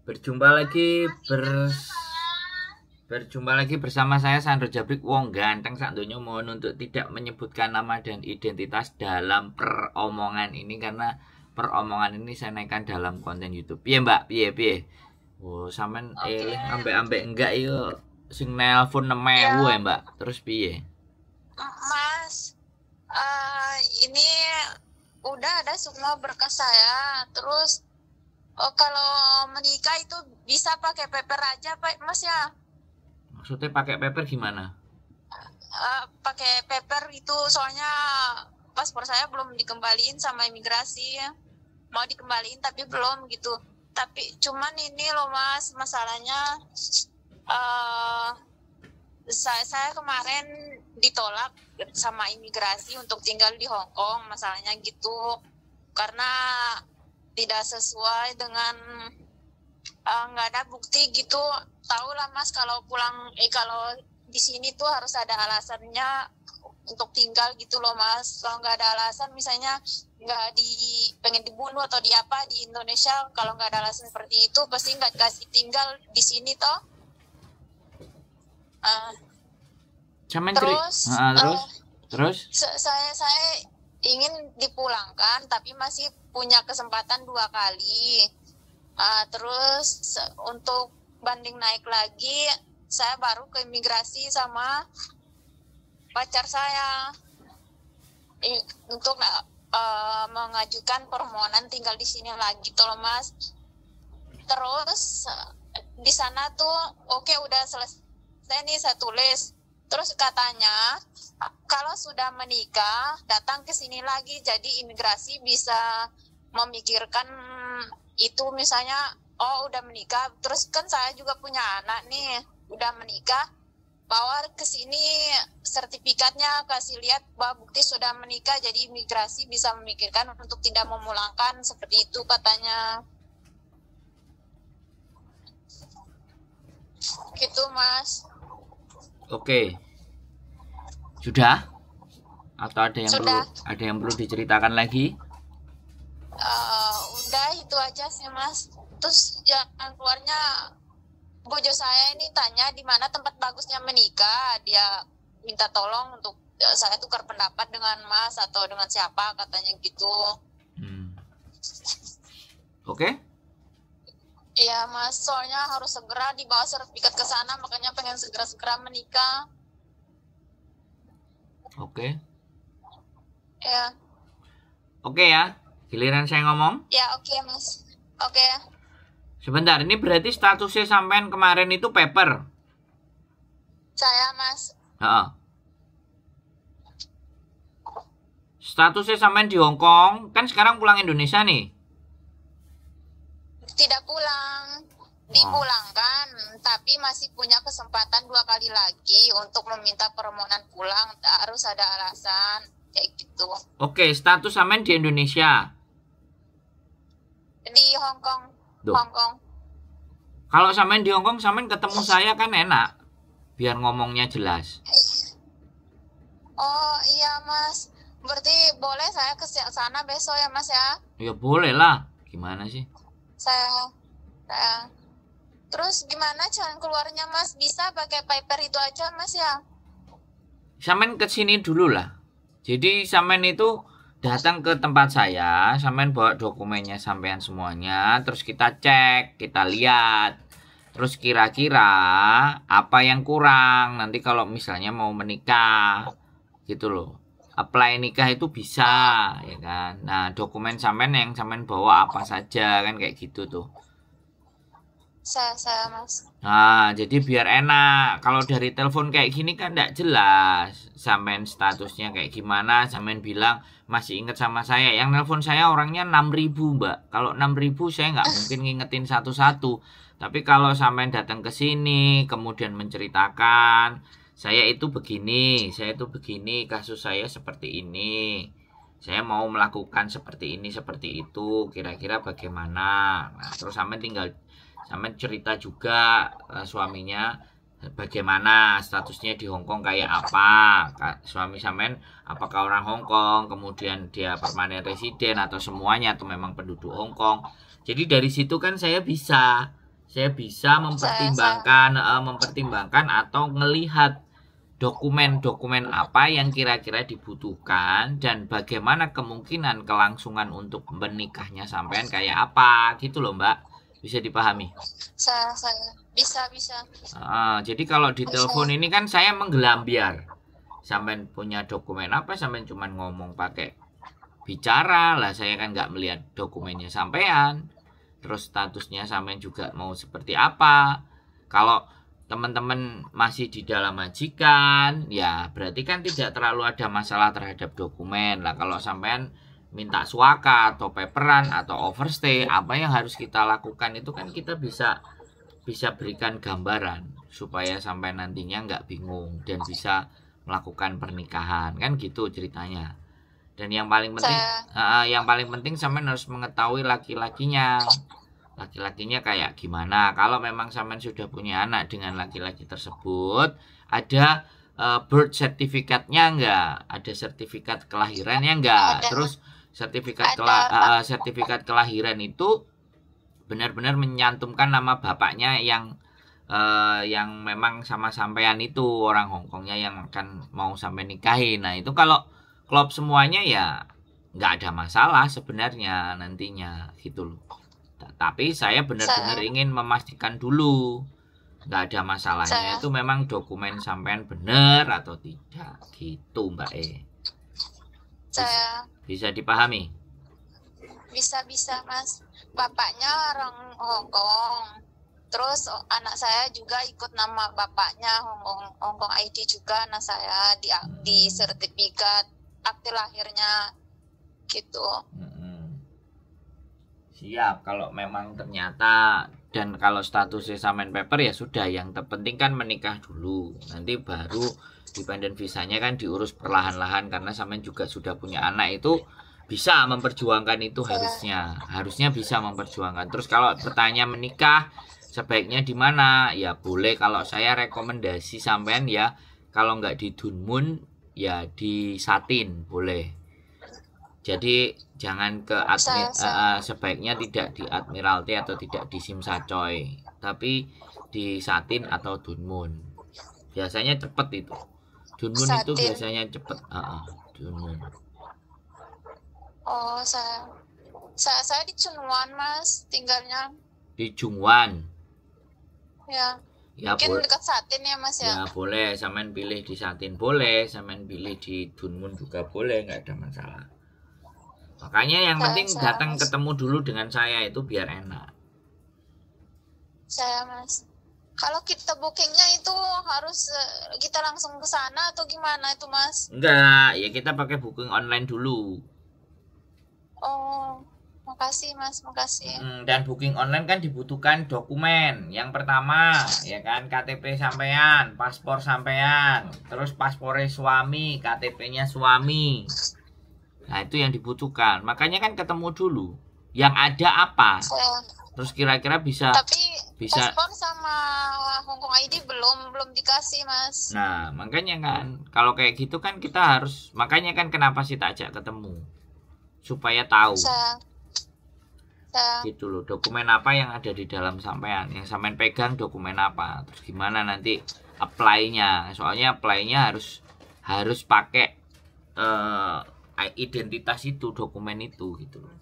Berjumpa lagi berjumpa lagi bersama saya Sandro Jabrik, wong ganteng sak donya. Mohon untuk tidak menyebutkan nama dan identitas dalam peromongan ini, karena peromongan ini saya naikkan dalam konten YouTube. Piye Mbak? Piye? Oh, sampean eleh ambek-ambek enggak yo sing nelpon 6.000 ya Mbak. Terus piye? Mas, ini udah ada semua berkas saya. Terus kalau menikah itu bisa pakai paper aja, Pak Mas ya? Maksudnya pakai paper gimana? Pakai paper itu soalnya paspor saya belum dikembaliin sama imigrasi. Mau dikembaliin tapi belum gitu. Tapi cuman ini loh Mas, masalahnya saya kemarin ditolak sama imigrasi untuk tinggal di Hong Kong, masalahnya gitu. Karena tidak sesuai dengan nggak ada bukti gitu. Tahu lah Mas, kalau kalau di sini tuh harus ada alasannya untuk tinggal gitu loh Mas. Kalau nggak ada alasan, misalnya pengen dibunuh atau di Indonesia, kalau nggak ada alasan seperti itu pasti nggak dikasih tinggal di sini toh. Terus saya ingin dipulangkan tapi masih punya kesempatan 2 kali. Terus untuk banding naik lagi, saya baru ke imigrasi sama pacar saya untuk mengajukan permohonan tinggal di sini lagi toh Mas. Terus di sana tuh oke, udah selesai nih, saya tulis. Terus katanya kalau sudah menikah datang ke sini lagi, jadi imigrasi bisa memikirkan itu, misalnya udah menikah, terus kan saya juga punya anak nih, udah menikah, bawa ke sini sertifikatnya, kasih lihat bahwa bukti sudah menikah, jadi imigrasi bisa memikirkan untuk tidak memulangkan, seperti itu katanya. Gitu Mas. Oke. Sudah? Atau ada yang perlu diceritakan lagi? Udah itu aja sih Mas. Terus yang keluarnya bojo saya ini tanya di mana tempat bagusnya menikah. Dia minta tolong untuk saya tukar pendapat dengan Mas atau dengan siapa, katanya gitu. Oke. Iya Mas, soalnya harus segera dibawa sertifikat ke sana, makanya pengen segera menikah. Oke. Ya. Oke ya, giliran saya ngomong. Ya oke Mas. Oke. Sebentar, ini berarti statusnya sampean kemarin itu paper? Saya Mas. Statusnya sampean di Hong Kong, kan sekarang pulang Indonesia nih? Tidak pulang, dipulangkan, tapi masih punya kesempatan 2 kali lagi untuk meminta permohonan pulang. Harus ada alasan kayak gitu. Oke, status sampean di Indonesia? Di Hong Kong. Hong Kong. Kalau sampean di Hong Kong, sampean ketemu saya kan enak, biar ngomongnya jelas. Oh iya Mas, berarti boleh saya ke sana besok ya Mas ya? Ya boleh lah, gimana sih? Saya. Terus gimana jalan keluarnya Mas? Bisa pakai paper itu aja Mas ya? Sampean ke sini dulu lah. Jadi sampean itu datang ke tempat saya, sampean bawa dokumennya sampean semuanya, terus kita cek, kita lihat. Terus kira-kira apa yang kurang nanti kalau misalnya mau menikah gitu loh. Apply nikah itu bisa, ya kan. Nah, dokumen sampean yang sampean bawa apa saja kan, kayak gitu tuh. Saya Mas. Nah, jadi biar enak. Kalau dari telepon kayak gini kan enggak jelas sampean statusnya kayak gimana. Sampean bilang masih inget sama saya. Yang nelpon saya orangnya 6.000 Mbak. Kalau 6.000 saya nggak mungkin ngingetin satu-satu. Tapi kalau sampean datang ke sini kemudian menceritakan, saya itu begini, kasus saya seperti ini. Saya mau melakukan seperti ini, seperti itu. Kira-kira bagaimana? Nah, terus sampean cerita juga suaminya bagaimana statusnya di Hong Kong, kayak apa. Suami sampean apakah orang Hong Kong, kemudian dia permanen residen atau semuanya, atau memang penduduk Hong Kong. Jadi dari situ kan saya bisa Saya bisa mempertimbangkan atau ngelihat dokumen-dokumen apa yang kira-kira dibutuhkan dan bagaimana kemungkinan kelangsungan untuk menikahnya sampean kayak apa gitu loh Mbak. Bisa dipahami? Saya bisa. Jadi kalau di telepon ini kan saya menggelambiar. Sampean punya dokumen apa, sampean cuman ngomong pakai bicara lah, saya kan nggak melihat dokumennya sampean. Terus statusnya sampean juga mau seperti apa. Kalau teman-teman masih di dalam majikan, ya berarti kan tidak terlalu ada masalah terhadap dokumen lah. Kalau sampean minta suaka atau paperan atau overstay, apa yang harus kita lakukan itu kan kita bisa berikan gambaran supaya sampai nantinya nggak bingung dan bisa melakukan pernikahan, kan gitu ceritanya. Dan yang paling penting sampean harus mengetahui laki-lakinya kayak gimana. Kalau memang sampean sudah punya anak dengan laki-laki tersebut, ada birth certificate-nya enggak, ada sertifikat kelahirannya enggak. Terus sertifikat kelahiran itu benar-benar menyantumkan nama bapaknya yang memang sama sampean itu orang Hongkongnya yang akan mau sampai nikahin. Nah itu kalau klop semuanya ya nggak ada masalah sebenarnya nantinya gitu loh. Tapi saya benar-benar ingin memastikan dulu nggak ada masalahnya itu memang dokumen sampean benar atau tidak gitu Mbak Bisa dipahami? Bisa Mas. Bapaknya orang Hongkong. Terus anak saya juga ikut nama bapaknya Hongkong ID juga, anak saya di sertifikat akte lahirnya gitu. Siap, kalau memang ternyata dan kalau statusnya samen paper ya sudah, yang terpenting kan menikah dulu. Nanti baru dependent visanya kan diurus perlahan-lahan karena samen juga sudah punya anak, itu bisa memperjuangkan itu harusnya bisa memperjuangkan. Terus kalau bertanya menikah sebaiknya di mana? Ya boleh, kalau saya rekomendasi sampean ya kalau nggak di Dunmun ya di Satin boleh. Jadi jangan ke sebaiknya tidak di Admiralty atau tidak di Simsacoy, tapi di Satin atau Dunmun. Biasanya cepet itu. Dunmun itu biasanya cepet. Dunmun. Oh, saya di Chunwan Mas, tinggalnya. Di Chunwan. Ya mungkin dekat Satin ya Mas ya. Ya boleh, sampean pilih di Satin boleh, sampean pilih di Dunmun juga boleh, nggak ada masalah. Makanya yang penting datang ketemu dulu dengan saya itu biar enak. Mas. Kalau kita bookingnya itu harus kita langsung ke sana atau gimana itu Mas? Enggak, ya kita pakai booking online dulu. Oh, makasih Mas, makasih. Dan booking online kan dibutuhkan dokumen. Yang pertama, ya kan, KTP sampean, paspor sampean, terus paspornya suami, KTP-nya suami. Nah, itu yang dibutuhkan. Makanya kan ketemu dulu. Yang ada apa? Terus kira-kira bisa. Tapi paspor sama Hongkong ID belum dikasih Mas. Nah, makanya kan, kalau kayak gitu kan kita harus. Makanya kan kenapa sih tak ajak ketemu? Supaya tahu. Gitu loh, dokumen apa yang ada di dalam sampean, yang sampean pegang dokumen apa, terus gimana nanti apply-nya. Soalnya apply-nya harus pakai identitas itu, dokumen itu gitu loh.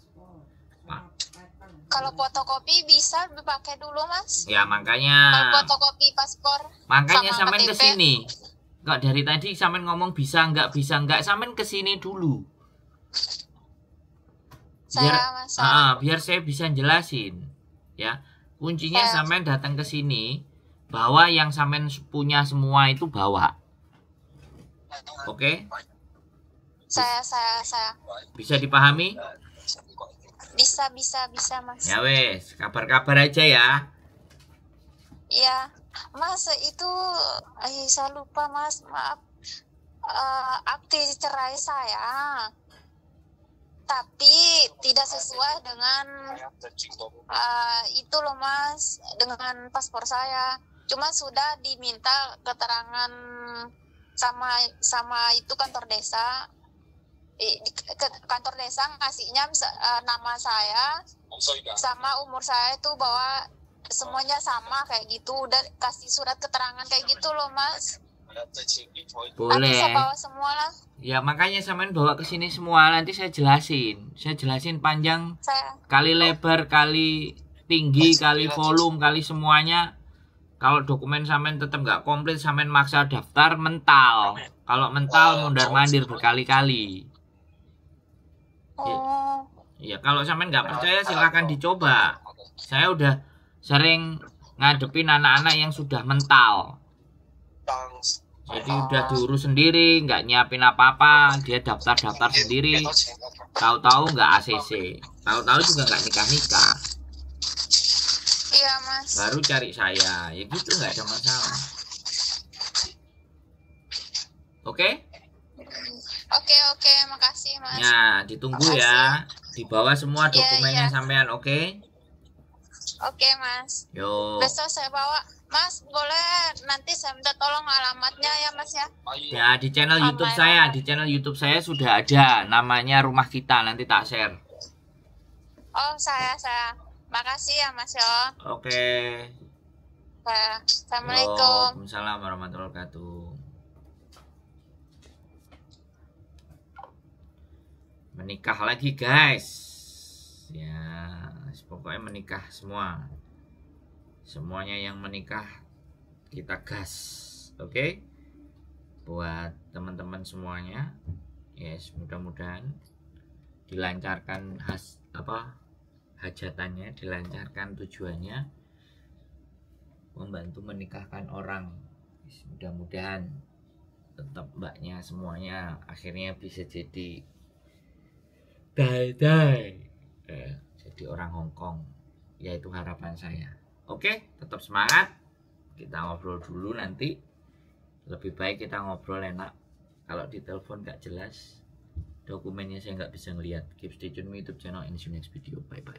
Kalau fotokopi bisa dipakai dulu Mas? Ya makanya. Kalau fotokopi paspor. Makanya sampean kesini. Kok dari tadi sampean ngomong bisa enggak, sampean kesini dulu. Biar saya bisa jelasin ya. Kuncinya sampean datang ke sini, bawa yang sampean punya semua itu bawa. Oke? Saya bisa dipahami? Bisa Mas. Ya wes, kabar-kabar aja ya. Iya Mas, itu saya lupa Mas, maaf. Akte cerai saya tapi tidak sesuai dengan itu loh Mas, dengan paspor saya. Cuma sudah diminta keterangan sama itu kantor desa. Kantor desa ngasihnya nama saya sama umur saya itu bahwa semuanya sama kayak gitu, udah kasih surat keterangan kayak gitu loh Mas. Aku bisa Boleh. bawa semua lah. Ya makanya sampean bawa ke sini semua, nanti saya jelasin. Saya jelasin panjang Saya kali lebar kali tinggi kali volume kali semuanya. Kalau dokumen sampean tetap nggak komplit, sampean maksa daftar mental. Kalau mental mondar mandir berkali-kali. oh Iya, kalau sampean nggak percaya silahkan dicoba. Saya udah sering ngadepin anak-anak yang sudah mental. Jadi udah diurus sendiri, nggak nyiapin apa-apa, dia daftar-daftar sendiri. Tahu-tahu nggak ACC, tahu-tahu juga nggak nikah-nikah. iya Mas. Baru cari saya, ya gitu nggak ada masalah. Oke? Oke, makasih Mas. Ya, ditunggu ya. Dibawa semua Iya, dokumennya iya. sampean, oke? Oke Mas. Yo. Besok saya bawa. Mas, boleh nanti saya minta tolong alamatnya ya Mas ya. Ya, di channel YouTube Online. saya, di channel YouTube saya sudah ada namanya Rumah Kita, nanti tak share. Oh, saya. Makasih ya Mas ya. Oke. Assalamualaikum. Waalaikumsalam warahmatullahi wabarakatuh. Menikah lagi guys. Ya, pokoknya menikah semua. Semuanya yang menikah kita gas. Oke? Buat teman-teman semuanya, yes, mudah-mudahan dilancarkan hajatannya, dilancarkan tujuannya, membantu menikahkan orang. Yes, mudah-mudahan tetap mbaknya semuanya akhirnya bisa jadi jadi orang Hongkong, yaitu harapan saya. Oke, tetap semangat. Kita ngobrol dulu nanti. Lebih baik kita ngobrol enak. Kalau di telepon gak jelas, dokumennya saya nggak bisa ngeliat. Keep stay tune YouTube channel in the next video. Bye bye.